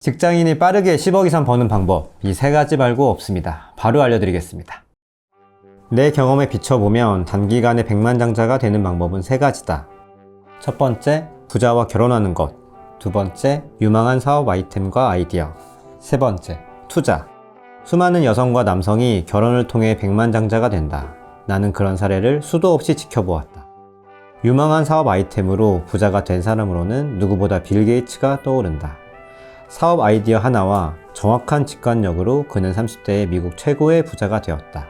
직장인이 빠르게 10억 이상 버는 방법, 이 세 가지 말고 없습니다. 바로 알려드리겠습니다. 내 경험에 비춰보면 단기간에 백만장자가 되는 방법은 세 가지다. 첫 번째, 부자와 결혼하는 것. 두 번째, 유망한 사업 아이템과 아이디어. 세 번째, 투자. 수많은 여성과 남성이 결혼을 통해 백만장자가 된다. 나는 그런 사례를 수도 없이 지켜보았다. 유망한 사업 아이템으로 부자가 된 사람으로는 누구보다 빌 게이츠가 떠오른다. 사업 아이디어 하나와 정확한 직관력으로 그는 30대의 미국 최고의 부자가 되었다.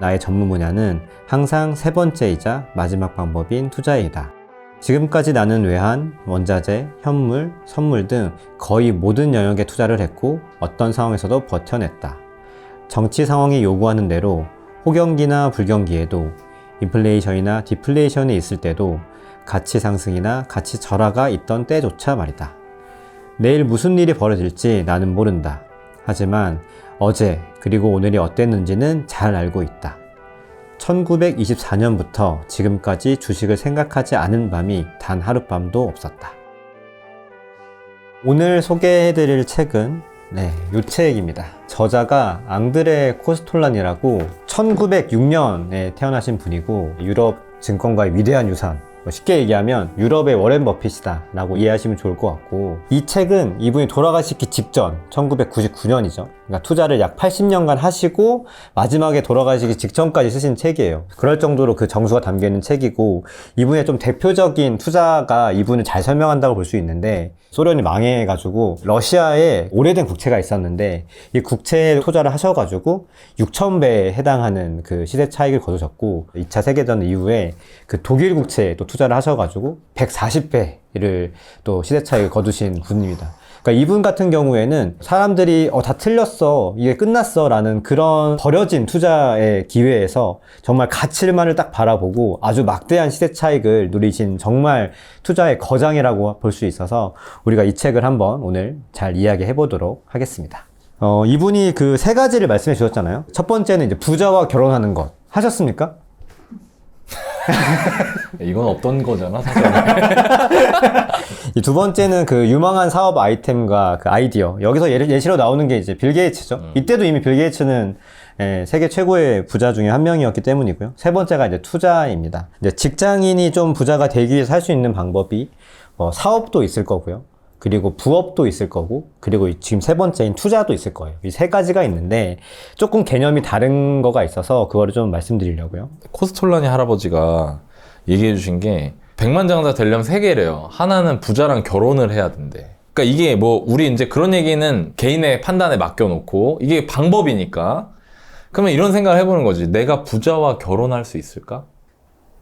나의 전문 분야는 항상 세 번째이자 마지막 방법인 투자이다. 지금까지 나는 외환, 원자재, 현물, 선물 등 거의 모든 영역에 투자를 했고 어떤 상황에서도 버텨냈다. 정치 상황이 요구하는 대로 호경기나 불경기에도 인플레이션이나 디플레이션이 있을 때도 가치 상승이나 가치 절하가 있던 때조차 말이다. 내일 무슨 일이 벌어질지 나는 모른다. 하지만 어제 그리고 오늘이 어땠는지는 잘 알고 있다. 1924년부터 지금까지 주식을 생각하지 않은 밤이 단 하룻밤도 없었다. 오늘 소개해드릴 책은 이 책입니다. 저자가 앙드레 코스톨란이라고 1906년에 태어나신 분이고 유럽 증권가의 위대한 유산, 쉽게 얘기하면 유럽의 워렌 버핏이다 라고 이해하시면 좋을 것 같고, 이 책은 이분이 돌아가시기 직전 1999년이죠. 그러니까 투자를 약 80년간 하시고 마지막에 돌아가시기 직전까지 쓰신 책이에요. 그럴 정도로 그 정수가 담겨있는 책이고, 이분의 좀 대표적인 투자가 이분을 잘 설명한다고 볼 수 있는데, 소련이 망해가지고 러시아에 오래된 국채가 있었는데 이 국채에 투자를 하셔가지고 6,000배에 해당하는 그 시세 차익을 거두셨고, 2차 세계대전 이후에 그 독일 국채에 또 투자를 하셔가지고 140배를 또 시세 차익을 거두신 분입니다. 그러니까 이분 같은 경우에는 사람들이 다 틀렸어, 이게 끝났어 라는 그런 버려진 투자의 기회에서 정말 가치만을 딱 바라보고 아주 막대한 시세 차익을 누리신 정말 투자의 거장이라고 볼 수 있어서 우리가 이 책을 한번 오늘 잘 이야기해 보도록 하겠습니다. 이분이 그 세 가지를 말씀해 주셨잖아요. 첫 번째는 이제 부자와 결혼하는 것 하셨습니까? 이건 어떤 거잖아, 사실. 이 두 번째는 그 유망한 사업 아이템과 그 아이디어. 여기서 예시로 나오는 게 이제 빌 게이츠죠. 이때도 이미 빌 게이츠는 세계 최고의 부자 중에 한 명이었기 때문이고요. 세 번째가 이제 투자입니다. 이제 직장인이 좀 부자가 되기 위해서 할 수 있는 방법이 사업도 있을 거고요. 그리고 부업도 있을 거고, 그리고 지금 세 번째인 투자도 있을 거예요. 이 세 가지가 있는데 조금 개념이 다른 거가 있어서 그거를 좀 말씀드리려고요. 코스톨라니 할아버지가 얘기해 주신 게 백만장자 되려면 세 개래요. 하나는 부자랑 결혼을 해야 된대. 그러니까 이게 우리 이제 그런 얘기는 개인의 판단에 맡겨놓고 이게 방법이니까, 그러면 이런 생각을 해보는 거지. 내가 부자와 결혼할 수 있을까?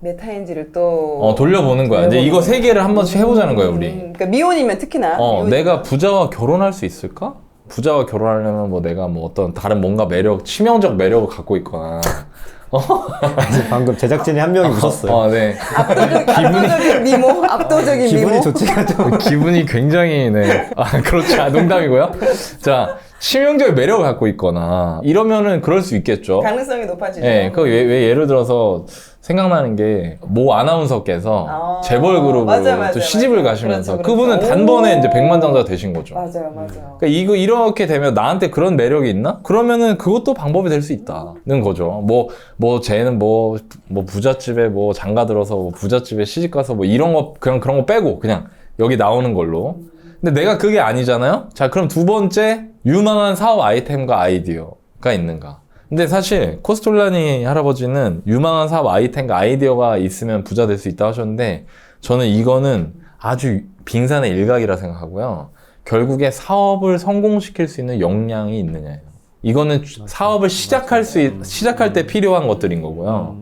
메타인지를 또 돌려보는 거야. 이제 이거 세 개를 한 번씩 해보자는 거예요, 우리. 그러니까 미혼이면 특히나 내가 부자와 결혼할 수 있을까? 부자와 결혼하려면 내가 어떤 다른 뭔가 매력, 치명적 매력을 갖고 있거나. 방금 제작진이 한 명이 웃었어요. 네. 압도적인 미모, 압도적인 기분이 미모. 좋지가 않죠. 기분이 굉장히, 그렇지. 농담이고요. 자, 치명적인 매력을 갖고 있거나, 이러면은 그럴 수 있겠죠. 가능성이 높아지죠. 네, 왜 예를 들어서 생각나는 게, 모 아나운서께서 재벌 그룹으로 또 시집을 가시면서, 그렇죠. 그분은 단번에 이제 백만장자가 되신 거죠. 맞아요. 그러니까 이렇게 되면 나한테 그런 매력이 있나? 그러면은 그것도 방법이 될 수 있다는 거죠. 쟤는 부잣집에 장가 들어서 부잣집에 시집 가서 이런 거, 그런 거 빼고 그냥 여기 나오는 걸로. 근데 내가 그게 아니잖아요? 자, 그럼 두 번째, 유망한 사업 아이템과 아이디어가 있는가? 근데 사실 코스톨라니 할아버지는 유망한 사업 아이템과 아이디어가 있으면 부자 될 수 있다고 하셨는데, 저는 이거는 아주 빙산의 일각이라 생각하고요. 결국에 사업을 성공시킬 수 있는 역량이 있느냐예요. 이거는 사업을 시작할 때 필요한 것들인 거고요.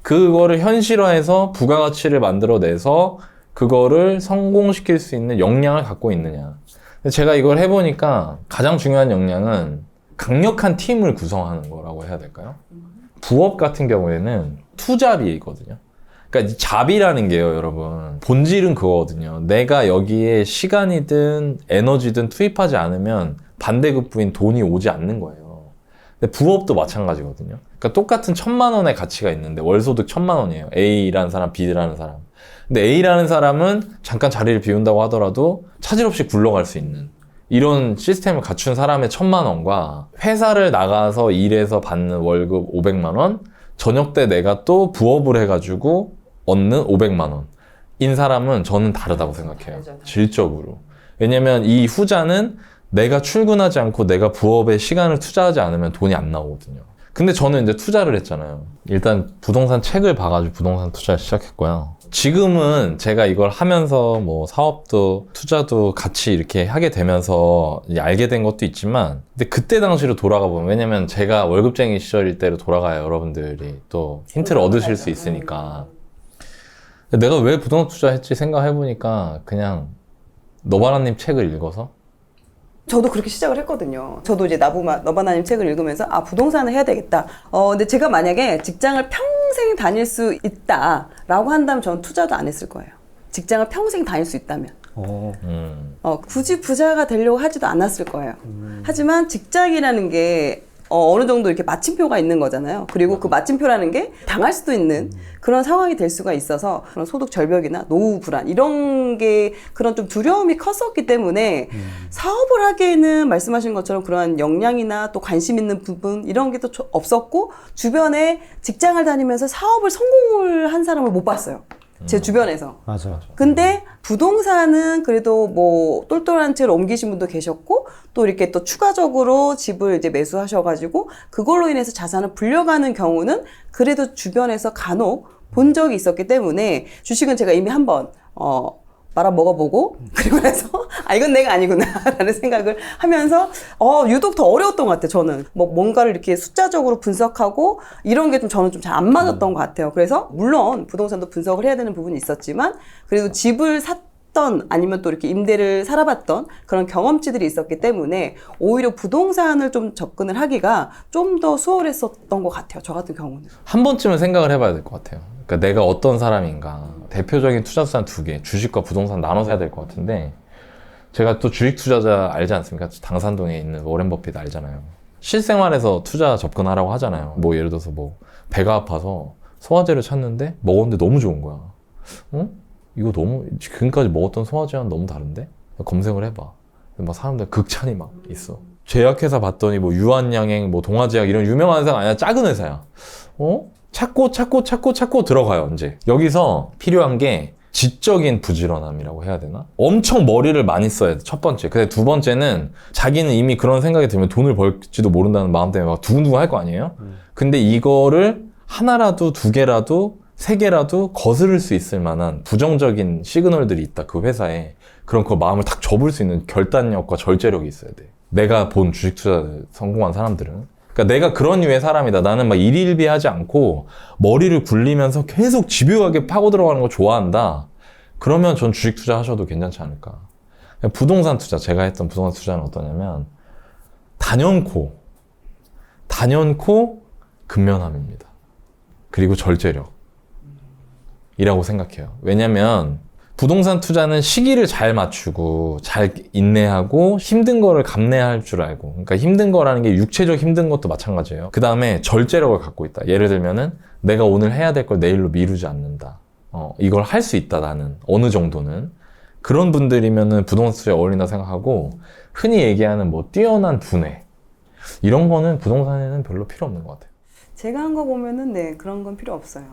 그거를 현실화해서 부가가치를 만들어내서 그거를 성공시킬 수 있는 역량을 갖고 있느냐. 제가 이걸 해보니까 가장 중요한 역량은 강력한 팀을 구성하는 거라고 해야 될까요? 부업 같은 경우에는 투잡이거든요. 그러니까 잡이라는 게요, 여러분. 본질은 그거거든요. 내가 여기에 시간이든 에너지든 투입하지 않으면 반대급부인 돈이 오지 않는 거예요. 근데 부업도 마찬가지거든요. 그러니까 똑같은 1,000만 원의 가치가 있는데 월소득 1,000만 원이에요. A라는 사람, B라는 사람. 근데 A라는 사람은 잠깐 자리를 비운다고 하더라도 차질 없이 굴러갈 수 있는 이런 시스템을 갖춘 사람의 1,000만 원과 회사를 나가서 일해서 받는 월급 500만 원, 저녁 때 내가 또 부업을 해가지고 얻는 500만 원인 사람은 저는 다르다고 생각해요. 질적으로. 왜냐면 이 후자는 내가 출근하지 않고 내가 부업에 시간을 투자하지 않으면 돈이 안 나오거든요. 근데 저는 이제 투자를 했잖아요. 일단 부동산 책을 봐가지고 부동산 투자를 시작했고요. 지금은 제가 이걸 하면서 뭐 사업도 투자도 같이 이렇게 하게 되면서 이제 알게 된 것도 있지만, 근데 그때 당시로 돌아가 보면, 왜냐면 제가 월급쟁이 시절일 때로 돌아가야 여러분들이 또 힌트를 얻으실 수 있으니까. 내가 왜 부동산 투자했지 생각해보니까 그냥 너바나님 책을 읽어서. 저도 그렇게 시작을 했거든요. 저도 이제 너바나님 책을 읽으면서 아, 부동산을 해야 되겠다. 근데 제가 만약에 직장을 평생 다닐 수 있다라고 한다면 저는 투자도 안 했을 거예요. 직장을 평생 다닐 수 있다면. 굳이 부자가 되려고 하지도 않았을 거예요. 하지만 직장이라는 게 어느 정도 이렇게 마침표가 있는 거잖아요. 그리고 그 마침표라는 게 당할 수도 있는 그런 상황이 될 수가 있어서 그런 소득 절벽이나 노후 불안 이런 게 그런 좀 두려움이 컸었기 때문에 사업을 하기에는 말씀하신 것처럼 그러한 역량이나 또 관심 있는 부분 이런 게 또 없었고, 주변에 직장을 다니면서 사업을 성공을 한 사람을 못 봤어요. 제 주변에서. 맞아. 근데 부동산은 그래도 뭐 똘똘한 채로 옮기신 분도 계셨고, 또 이렇게 또 추가적으로 집을 이제 매수하셔가지고 그걸로 인해서 자산을 불려가는 경우는 그래도 주변에서 간혹 본 적이 있었기 때문에, 주식은 제가 이미 한번 말아 먹어보고 그리고 나서 아, 이건 내가 아니구나 라는 생각을 하면서 유독 더 어려웠던 것 같아요. 저는 뭔가를 이렇게 숫자적으로 분석하고 이런 게 좀 저는 좀 잘 안 맞았던 것 같아요. 그래서 물론 부동산도 분석을 해야 되는 부분이 있었지만, 그래도 집을 샀던 아니면 또 이렇게 임대를 살아봤던 그런 경험치들이 있었기 때문에 오히려 부동산을 좀 접근을 하기가 좀 더 수월했었던 것 같아요. 저 같은 경우는. 한 번쯤은 생각을 해봐야 될 것 같아요. 그러니까 내가 어떤 사람인가. 대표적인 투자 수단 2개, 주식과 부동산 나눠서 해야 될 것 같은데, 제가 또 주식 투자자 알지 않습니까? 당산동에 있는 워렌 버핏 알잖아요. 실생활에서 투자 접근하라고 하잖아요. 뭐 예를 들어서 뭐 배가 아파서 소화제를 찾는데 먹었는데 너무 좋은 거야. 이거 너무 지금까지 먹었던 소화제와는 너무 다른데? 검색을 해봐. 막 사람들 극찬이 막 있어. 제약회사 봤더니 뭐 유한양행, 뭐 동아제약 이런 유명한 회사가 아니라 작은 회사야. 찾고 들어가요, 이제. 여기서 필요한 게 지적인 부지런함이라고 해야 되나? 엄청 머리를 많이 써야 돼, 첫 번째. 근데 두 번째는 자기는 이미 그런 생각이 들면 돈을 벌지도 모른다는 마음 때문에 막 두근두근 할 거 아니에요? 근데 이거를 하나라도 두 개라도 세 개라도 거스를 수 있을 만한 부정적인 시그널들이 있다, 그 회사에. 그럼 그 마음을 탁 접을 수 있는 결단력과 절제력이 있어야 돼. 내가 본 주식 투자 성공한 사람들은. 그러니까 내가 그런 류의 사람이다. 나는 막 일일비하지 않고 머리를 굴리면서 계속 집요하게 파고 들어가는 거 좋아한다. 그러면 전 주식 투자 하셔도 괜찮지 않을까. 부동산 투자, 제가 했던 부동산 투자는 어떠냐면 단연코 근면함입니다. 그리고 절제력 이라고 생각해요. 왜냐면 부동산 투자는 시기를 잘 맞추고 잘 인내하고 힘든 거를 감내할 줄 알고, 그러니까 힘든 거라는 게 육체적 힘든 것도 마찬가지예요. 그 다음에 절제력을 갖고 있다. 예를 들면은 내가 오늘 해야 될 걸 내일로 미루지 않는다. 이걸 할 수 있다, 나는. 어느 정도는. 그런 분들이면은 부동산 투자에 어울린다 생각하고, 흔히 얘기하는 뭐 뛰어난 두뇌 이런 거는 부동산에는 별로 필요 없는 것 같아요. 제가 한 거 보면은 네, 그런 건 필요 없어요.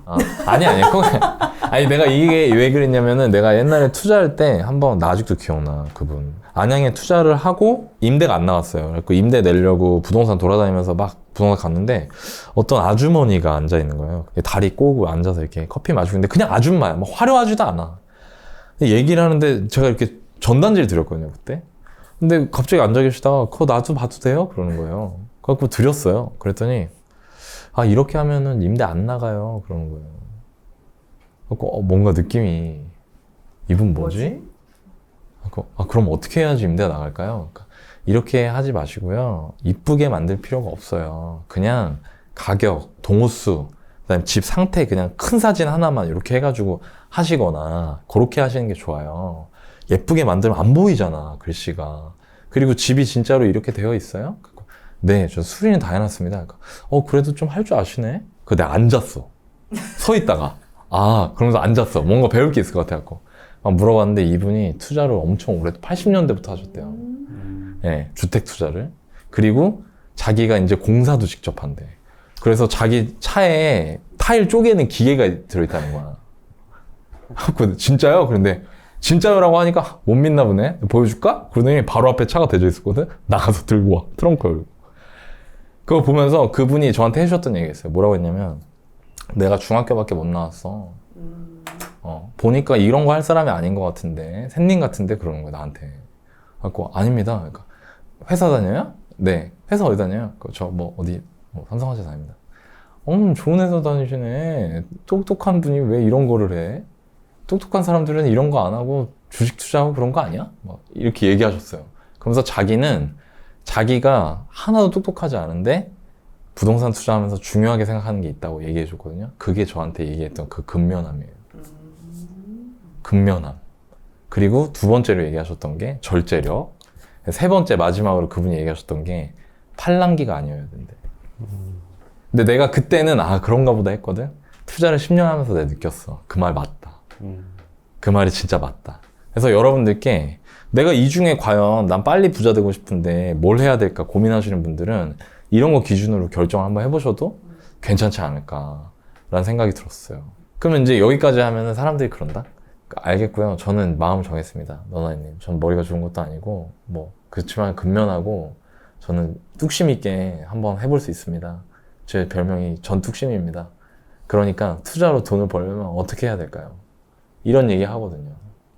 아니. 아니, 내가 이게 왜 그랬냐면은 내가 옛날에 투자할 때 한번, 나 아직도 기억나, 그분. 안양에 투자를 하고 임대가 안 나왔어요. 그래서 임대 내려고 부동산 돌아다니면서 막 부동산 갔는데 어떤 아주머니가 앉아 있는 거예요. 다리 꼬고 앉아서 이렇게 커피 마시고 있는데 그냥 아줌마야. 막 화려하지도 않아. 얘기를 하는데 제가 이렇게 전단지를 드렸거든요, 그때. 근데 갑자기 앉아 계시다가 그거 나도 봐도 돼요? 그러는 거예요. 그래갖고 드렸어요. 그랬더니 이렇게 하면은 임대 안 나가요. 그러는 거예요. 그래갖고 뭔가 느낌이, 이분 뭐지? 그럼 어떻게 해야지 임대가 나갈까요? 그러니까 이렇게 하지 마시고요. 이쁘게 만들 필요가 없어요. 그냥 가격, 동호수, 그다음에 집 상태 그냥 큰 사진 하나만 이렇게 해가지고 하시거나 그렇게 하시는 게 좋아요. 예쁘게 만들면 안 보이잖아, 글씨가. 그리고 집이 진짜로 이렇게 되어 있어요? 네, 저 수리는 다 해놨습니다. 그러니까, 그래도 좀 할 줄 아시네? 내가 앉았어. 서 있다가. 그러면서 앉았어. 뭔가 배울 게 있을 것 같아갖고. 막 물어봤는데 이분이 투자를 엄청 오래, 80년대부터 하셨대요. 예, 주택 투자를. 그리고 자기가 이제 공사도 직접 한대. 그래서 자기 차에 타일 쪼개는 기계가 들어있다는 거야. 진짜요? 그런데 진짜요라고 하니까 못 믿나 보네. 보여줄까? 그러더니 바로 앞에 차가 대져 있었거든. 나가서 들고 와. 트렁크 열고. 그거 보면서 그분이 저한테 해주셨던 얘기가 있어요. 뭐라고 했냐면 내가 중학교밖에 못 나왔어. 보니까 이런 거 할 사람이 아닌 것 같은데 샌님 같은데 그러는 거야 나한테. 그래갖고 아닙니다. 그러니까 회사 다녀요? 네. 회사 어디 다녀요? 저 뭐 어디 삼성화재 다닙니다. 좋은 회사 다니시네. 똑똑한 분이 왜 이런 거를 해? 똑똑한 사람들은 이런 거 안 하고 주식 투자하고 그런 거 아니야? 막 이렇게 얘기하셨어요. 그러면서 자기는 자기가 하나도 똑똑하지 않은데 부동산 투자하면서 중요하게 생각하는 게 있다고 얘기해 줬거든요. 그게 저한테 얘기했던 그 근면함이에요. 근면함. 그리고 두 번째로 얘기하셨던 게 절제력. 세 번째 마지막으로 그분이 얘기하셨던 게 팔랑귀가 아니어야 된대. 근데 내가 그때는 그런가 보다 했거든. 투자를 10년 하면서 내가 느꼈어. 그 말 맞다. 그 말이 진짜 맞다. 그래서 여러분들께 내가 이 중에 과연 난 빨리 부자 되고 싶은데 뭘 해야 될까 고민하시는 분들은 이런 거 기준으로 결정 한번 해보셔도 괜찮지 않을까라는 생각이 들었어요. 그러면 이제 여기까지 하면은 사람들이 그런다? 알겠고요. 저는 마음을 정했습니다. 너나님. 전 머리가 좋은 것도 아니고 그렇지만 근면하고 저는 뚝심 있게 한번 해볼 수 있습니다. 제 별명이 전뚝심입니다. 그러니까 투자로 돈을 벌려면 어떻게 해야 될까요? 이런 얘기 하거든요.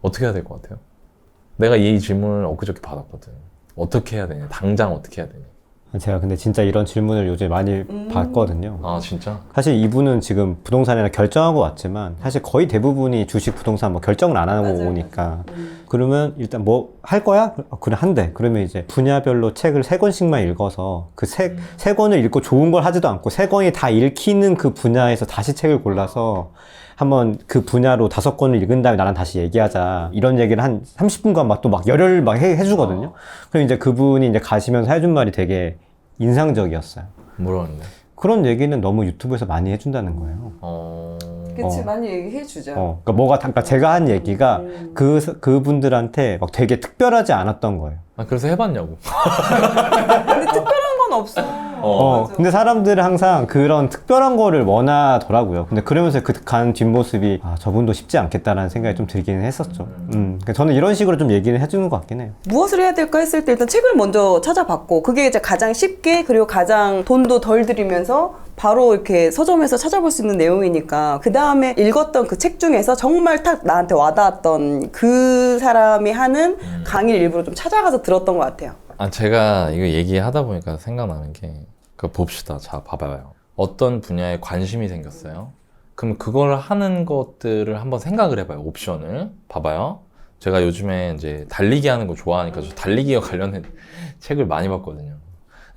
어떻게 해야 될 것 같아요? 내가 이 질문을 엊그저께 받았거든. 어떻게 해야 되냐? 당장 어떻게 해야 되냐? 제가 근데 진짜 이런 질문을 요즘 많이 받거든요. 아 진짜? 사실 이분은 지금 부동산이나 결정하고 왔지만 사실 거의 대부분이 주식, 부동산 결정을 안 하고 맞아요. 오니까 그러면 일단 뭐 할 거야? 그래 한대. 그러면 이제 분야별로 책을 3권씩만 읽어서 그 세 권을 읽고 좋은 걸 하지도 않고 3권이 다 읽히는 그 분야에서 다시 책을 골라서 한번 그 분야로 5권을 읽은 다음에 나랑 다시 얘기하자. 이런 얘기를 한 30분간 또 열혈 해주거든요. 그럼 이제 그분이 이제 가시면서 해준 말이 되게 인상적이었어요. 뭐라는데? 그런 얘기는 너무 유튜브에서 많이 해준다는 거예요. 그치, 많이 얘기해주죠. 그러니까 제가 한 얘기가 그분들한테 되게 특별하지 않았던 거예요. 그래서 해봤냐고. 근데 특별한 건 없어. 맞아. 근데 사람들은 항상 그런 특별한 거를 원하더라고요. 근데 그러면서 그 간 뒷모습이 저분도 쉽지 않겠다라는 생각이 좀 들기는 했었죠. 그러니까 저는 이런 식으로 좀 얘기를 해주는 것 같긴 해요. 무엇을 해야 될까 했을 때 일단 책을 먼저 찾아봤고 그게 이제 가장 쉽게 그리고 가장 돈도 덜 들이면서 바로 이렇게 서점에서 찾아볼 수 있는 내용이니까 그 다음에 읽었던 그 책 중에서 정말 딱 나한테 와닿았던 그 사람이 하는 강의를 일부러 좀 찾아가서 들었던 것 같아요. 제가 이거 얘기하다 보니까 생각나는 게 봅시다. 자, 봐봐요. 어떤 분야에 관심이 생겼어요. 그럼 그걸 하는 것들을 한번 생각을 해봐요. 옵션을. 봐봐요. 제가 요즘에 이제 달리기 하는 거 좋아하니까 저 달리기와 관련된 책을 많이 봤거든요.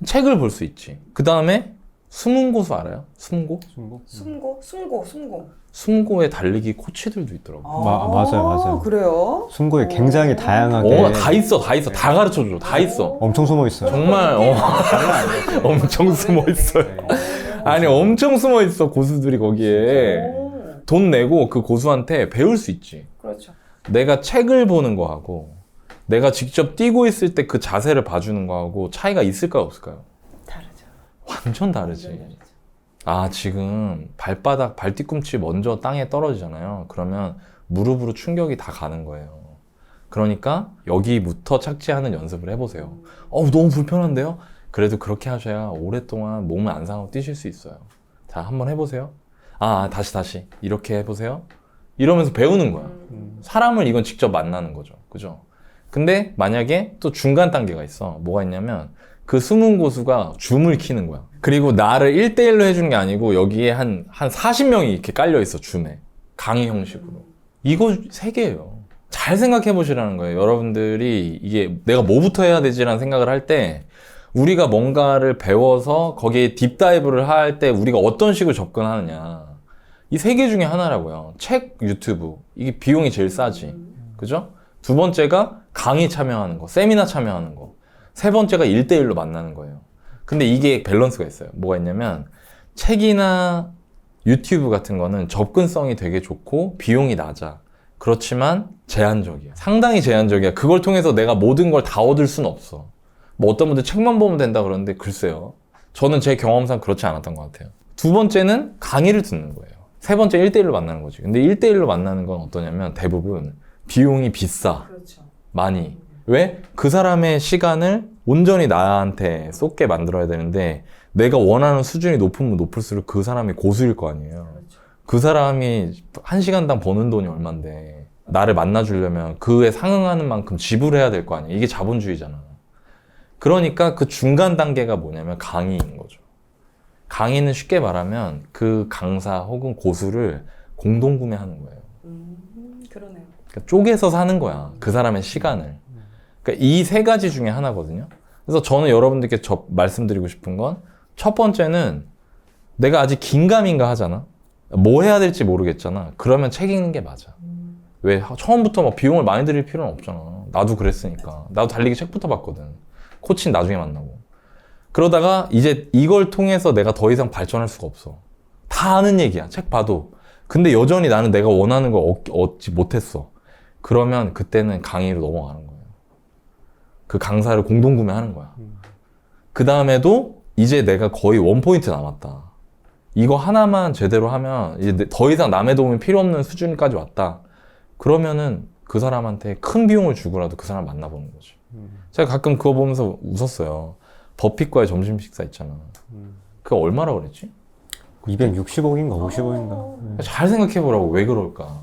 책을 볼 수 있지. 그 다음에 숨은고수 알아요? 숨고? 숨고에 달리기 코치들도 있더라고요. 맞아요. 그래요? 숨고에 굉장히 다양하게 다 있어. 다 가르쳐줘. 다 있어. 엄청 숨어 있어요. 정말 엄청 숨어 있어요. 아니 엄청 숨어 있어 고수들이 거기에. 돈 내고 그 고수한테 배울 수 있지. 그렇죠. 내가 책을 보는 거하고 내가 직접 뛰고 있을 때 그 자세를 봐주는 거하고 차이가 있을까요 없을까요? 다르죠. 완전 다르지. 지금 발 뒤꿈치 먼저 땅에 떨어지잖아요. 그러면 무릎으로 충격이 다 가는 거예요. 그러니까 여기부터 착지하는 연습을 해보세요. 너무 불편한데요? 그래도 그렇게 하셔야 오랫동안 몸을 안 상하고 뛰실 수 있어요. 자, 한번 해보세요. 다시 이렇게 해보세요. 이러면서 배우는 거야. 사람을 이건 직접 만나는 거죠. 그죠? 근데 만약에 또 중간 단계가 있어. 뭐가 있냐면 그 숨은 고수가 줌을 키는 거야. 그리고 나를 1대1로 해주는 게 아니고 여기에 한 40명이 이렇게 깔려있어. 줌에. 강의 형식으로. 이거 3개예요. 잘 생각해 보시라는 거예요. 여러분들이 이게 내가 뭐부터 해야 되지라는 생각을 할 때 우리가 뭔가를 배워서 거기에 딥다이브를 할 때 우리가 어떤 식으로 접근하느냐. 이 3개 중에 하나라고요. 책, 유튜브. 이게 비용이 제일 싸지. 그죠? 두 번째가 강의 참여하는 거, 세미나 참여하는 거. 세 번째가 1대1로 만나는 거예요. 근데 이게 밸런스가 있어요. 뭐가 있냐면 책이나 유튜브 같은 거는 접근성이 되게 좋고 비용이 낮아. 그렇지만 제한적이야. 상당히 제한적이야. 그걸 통해서 내가 모든 걸 다 얻을 수는 없어. 뭐 어떤 분들 책만 보면 된다 그러는데 글쎄요. 저는 제 경험상 그렇지 않았던 것 같아요. 두 번째는 강의를 듣는 거예요. 세 번째 1대1로 만나는 거지. 근데 1대1로 만나는 건 어떠냐면 대부분 비용이 비싸. 그렇죠. 많이. 왜? 그 사람의 시간을 온전히 나한테 쏟게 만들어야 되는데 내가 원하는 수준이 높으면 높을수록 그 사람이 고수일 거 아니에요. 그 사람이 1시간당 버는 돈이 얼만데 나를 만나주려면 그에 상응하는 만큼 지불해야 될 거 아니에요. 이게 자본주의잖아. 그러니까 그 중간 단계가 뭐냐면 강의인 거죠. 강의는 쉽게 말하면 그 강사 혹은 고수를 공동 구매하는 거예요. 그러네요. 그러니까 쪼개서 사는 거야. 그 사람의 시간을. 그러니까 이 세 가지 중에 하나거든요. 그래서 저는 여러분들께 말씀드리고 싶은 건 첫 번째는 내가 아직 긴가민가 하잖아. 뭐 해야 될지 모르겠잖아. 그러면 책 읽는 게 맞아. 왜? 처음부터 막 비용을 많이 들일 필요는 없잖아. 나도 그랬으니까. 나도 달리기 책부터 봤거든. 코치는 나중에 만나고. 그러다가 이제 이걸 통해서 내가 더 이상 발전할 수가 없어. 다 아는 얘기야. 책 봐도. 근데 여전히 나는 내가 원하는 걸 얻지 못했어. 그러면 그때는 강의로 넘어가는 거예요. 그 강사를 공동 구매하는 거야. 그 다음에도 이제 내가 거의 원포인트 남았다. 이거 하나만 제대로 하면 이제 더 이상 남의 도움이 필요 없는 수준까지 왔다. 그러면은 그 사람한테 큰 비용을 주고라도 그 사람 만나보는 거지. 제가 가끔 그거 보면서 웃었어요. 버핏과의 점심 식사 있잖아. 그거 얼마라 그랬지? 260억인가 50억인가. 잘 생각해보라고. 왜 그럴까?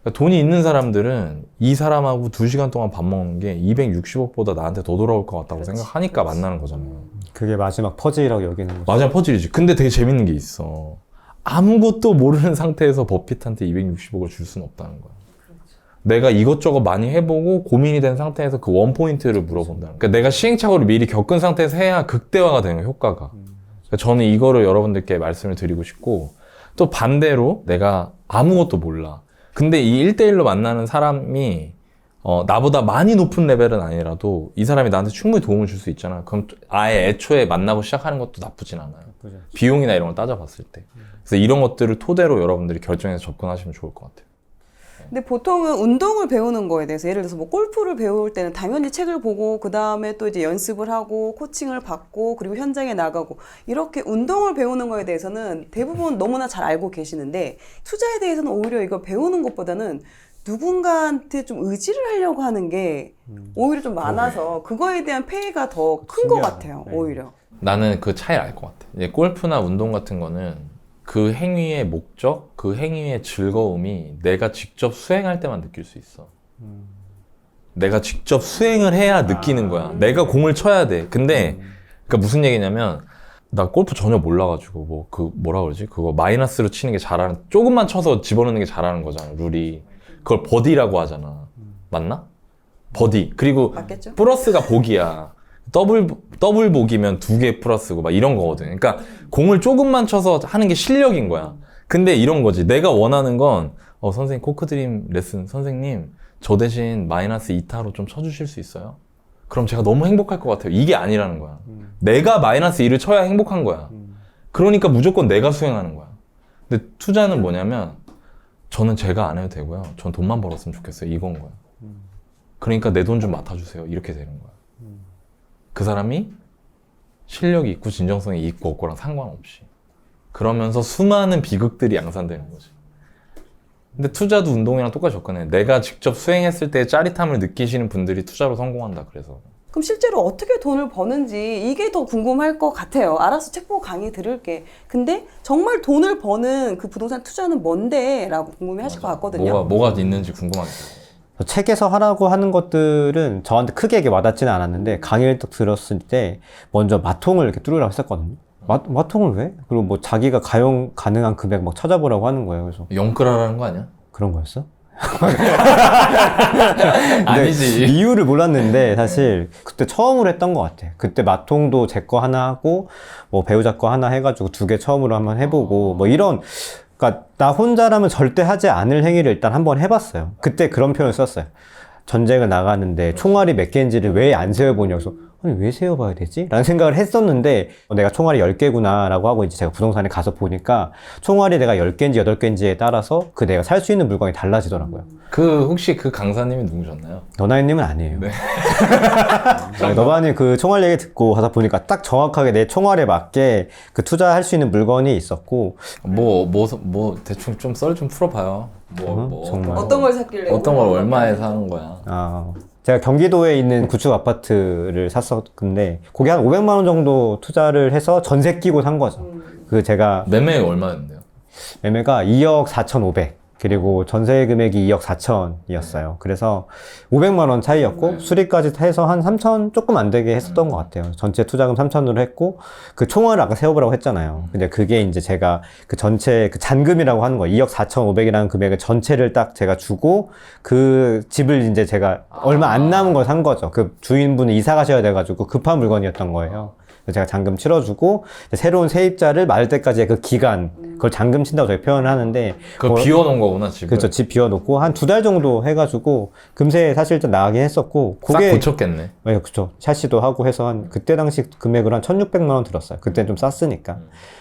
그러니까 돈이 있는 사람들은 이 사람하고 2시간 동안 밥 먹는 게 260억보다 나한테 더 돌아올 것 같다고 생각하니까 만나는 거잖아요. 그게 마지막 퍼즐이라고 여기는 거죠. 맞아, 퍼즐이지. 근데 되게 재밌는 게 있어. 아무것도 모르는 상태에서 버핏한테 260억을 줄 수는 없다는 거야. 내가 이것저것 많이 해보고 고민이 된 상태에서 그 원포인트를 물어본다는 거야. 그러니까 내가 시행착오를 미리 겪은 상태에서 해야 극대화가 되는 거야, 효과가. 그러니까 저는 이거를 여러분들께 말씀을 드리고 싶고, 또 반대로 내가 아무것도 몰라. 근데 이 1대1로 만나는 사람이 나보다 많이 높은 레벨은 아니라도 이 사람이 나한테 충분히 도움을 줄 수 있잖아. 그럼 아예 애초에 만나고 시작하는 것도 나쁘진 않아요. 비용이나 이런 걸 따져봤을 때. 그래서 이런 것들을 토대로 여러분들이 결정해서 접근하시면 좋을 것 같아요. 근데 보통은 운동을 배우는 거에 대해서 예를 들어서 뭐 골프를 배울 때는 당연히 책을 보고 그 다음에 또 이제 연습을 하고 코칭을 받고 그리고 현장에 나가고 이렇게 운동을 배우는 거에 대해서는 대부분 너무나 잘 알고 계시는데 투자에 대해서는 오히려 이거 배우는 것보다는 누군가한테 좀 의지를 하려고 하는 게 오히려 좀 많아서 그거에 대한 폐해가 더 큰 것 같아요. 오히려. 나는 그 차이를 알 것 같아. 이제 골프나 운동 같은 거는 그 행위의 목적, 그 행위의 즐거움이 내가 직접 수행할 때만 느낄 수 있어. 내가 직접 수행을 해야 느끼는 거야. 내가 공을 쳐야 돼. 근데 그러니까 무슨 얘기냐면 나 골프 전혀 몰라가지고 뭐라 그러지? 그거 마이너스로 치는 게 잘하는, 조금만 쳐서 집어넣는 게 잘하는 거잖아, 룰이. 그걸 버디라고 하잖아. 맞나? 버디. 그리고 맞겠죠? 플러스가 복이야. 더블 복이면 2개 플러스고 막 이런 거거든. 그러니까 공을 조금만 쳐서 하는 게 실력인 거야. 근데 이런 거지. 내가 원하는 건 선생님 코크드림 레슨 선생님 저 대신 마이너스 2타로 좀 쳐주실 수 있어요? 그럼 제가 너무 행복할 것 같아요. 이게 아니라는 거야. 내가 마이너스 2를 쳐야 행복한 거야. 그러니까 무조건 내가 수행하는 거야. 근데 투자는 뭐냐면 저는 제가 안 해도 되고요. 전 돈만 벌었으면 좋겠어요. 이건 거야. 그러니까 내 돈 좀 맡아주세요. 이렇게 되는 거야. 그 사람이 실력이 있고 진정성이 있고 없고랑 상관없이. 그러면서 수많은 비극들이 양산되는 거지. 근데 투자도 운동이랑 똑같이 접근해. 내가 직접 수행했을 때 짜릿함을 느끼시는 분들이 투자로 성공한다. 그래서. 그럼 실제로 어떻게 돈을 버는지 이게 더 궁금할 것 같아요. 알아서 책 보고 강의 들을게. 근데 정말 돈을 버는 그 부동산 투자는 뭔데? 라고 궁금해 하실 것 같거든요. 뭐가 있는지 궁금하겠어요. 책에서 하라고 하는 것들은 저한테 크게 와닿지는 않았는데 강의를 딱 들었을 때 먼저 마통을 이렇게 뚫으라고 했었거든요. 마통을 왜? 그리고 뭐 자기가 가용 가능한 금액 막 찾아보라고 하는 거예요. 그래서 영끌하라는 거 아니야? 그런 거였어? 아니지. 이유를 몰랐는데 사실 그때 처음으로 했던 것 같아. 그때 마통도 제 거 하나 하고 뭐 배우자 거 하나 해가지고 2개 처음으로 한번 해보고 뭐 이런. 그러니까 나 혼자라면 절대 하지 않을 행위를 일단 한번 해봤어요. 그때 그런 표현을 썼어요. 전쟁을 나가는데 총알이 몇 개인지를 왜 안 세어보냐고. 그래서 아니 왜 세어봐야 되지? 라는 생각을 했었는데 내가 총알이 10개구나 라고 하고 이제 제가 부동산에 가서 보니까 총알이 내가 10개인지 8개인지에 따라서 그 내가 살 수 있는 물건이 달라지더라고요. 그 혹시 그 강사님이 누구셨나요? 너나님은 아니에요. 네. 너바님 그 총알 얘기 듣고 가서 보니까 딱 정확하게 내 총알에 맞게 그 투자할 수 있는 물건이 있었고 뭐 대충 좀 썰 좀 풀어봐요. 정말. 어떤 걸 샀길래? 어떤 걸 얼마에 사는 거야? 제가 경기도에 있는 구축 아파트를 샀었는데 거기 한 500만 원 정도 투자를 해서 전세 끼고 산 거죠. 그 제가 매매 얼마였는데요? 매매가 2억 4,500 그리고 전세 금액이 2억 4천이었어요. 그래서 500만 원 차이였고 수리까지 해서 한 3천 조금 안 되게 했었던 것 같아요. 전체 투자금 3천으로 했고 그 총알을 아까 세어보라고 했잖아요. 근데 그게 이제 제가 그 전체 그 잔금이라고 하는 거예요. 2억 4,500이라는 금액을 전체를 딱 제가 주고 그 집을 이제 제가 얼마 안 남은 걸 산 거죠. 그 주인분이 이사 가셔야 돼가지고 급한 물건이었던 거예요. 그래서 제가 잔금 치러주고 새로운 세입자를 맞을 때까지의 그 기간 그걸 잔금 친다고 저희 표현을 하는데 그거 비워놓은 거구나 집을. 그렇죠. 집 비워놓고 한 2달 정도 해가지고 금세 사실 좀 나가긴 했었고 싹 고쳤겠네. 네, 그렇죠. 샤시도 하고 해서 한 그때 당시 금액으로 한 1,600만 원 들었어요. 그때 좀 쌌으니까.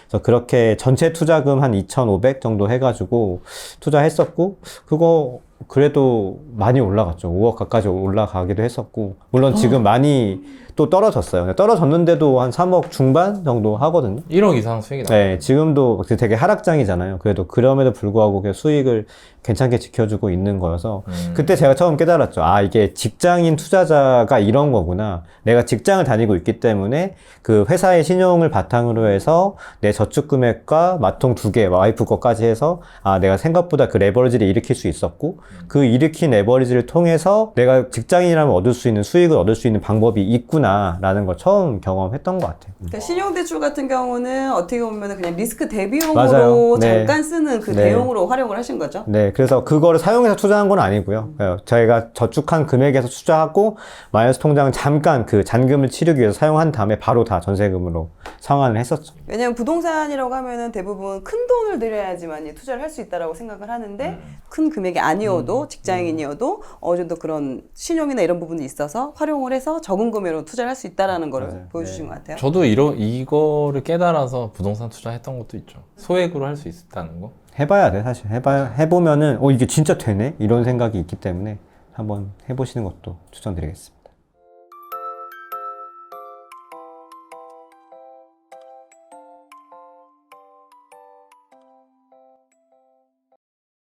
그래서 그렇게 전체 투자금 한 2,500 정도 해가지고 투자했었고 그거 그래도 많이 올라갔죠. 5억 가까이 올라가기도 했었고 물론 지금 많이 또 떨어졌어요. 떨어졌는데도 한 3억 중반 정도 하거든요. 1억 이상 수익이 나. 네, 지금도 되게 하락장이잖아요. 그래도 그럼에도 불구하고 그 수익을 괜찮게 지켜주고 있는 거여서 그때 제가 처음 깨달았죠. 아, 이게 직장인 투자자가 이런 거구나. 내가 직장을 다니고 있기 때문에 그 회사의 신용을 바탕으로 해서 내 저축 금액과 마통 2개, 와이프 거까지 해서 아, 내가 생각보다 그 레버리지를 일으킬 수 있었고 그 일으킨 레버리지를 통해서 내가 직장인이라면 얻을 수 있는 수익을 얻을 수 있는 방법이 있구나 라는 걸 처음 경험했던 것 같아요. 그러니까 신용대출 같은 경우는 어떻게 보면 그냥 리스크 대비용으로 맞아요. 네. 잠깐 쓰는 그 네. 대용으로 활용을 하신 거죠? 네, 그래서 그거를 사용해서 투자한 건 아니고요. 저희가 저축한 금액에서 투자하고 마이너스 통장은 잠깐 그 잔금을 치르기 위해서 사용한 다음에 바로 다 전세금으로 상환을 했었죠. 왜냐면 부동산이라고 하면은 대부분 큰 돈을 들여야지만 투자를 할 수 있다라고 생각을 하는데 큰 금액이 아니어도 직장인이어도 어느 정도 그런 신용이나 이런 부분이 있어서 활용을 해서 적은 금액으로 투자를 할 수 있다라는 거를 맞아요. 보여주신 것 같아요. 저도 이거를 깨달아서 부동산 투자했던 것도 있죠. 소액으로 할 수 있다는 거. 해봐야 돼, 사실. 해보면은, 이게 진짜 되네? 이런 생각이 있기 때문에 한번 해보시는 것도 추천드리겠습니다.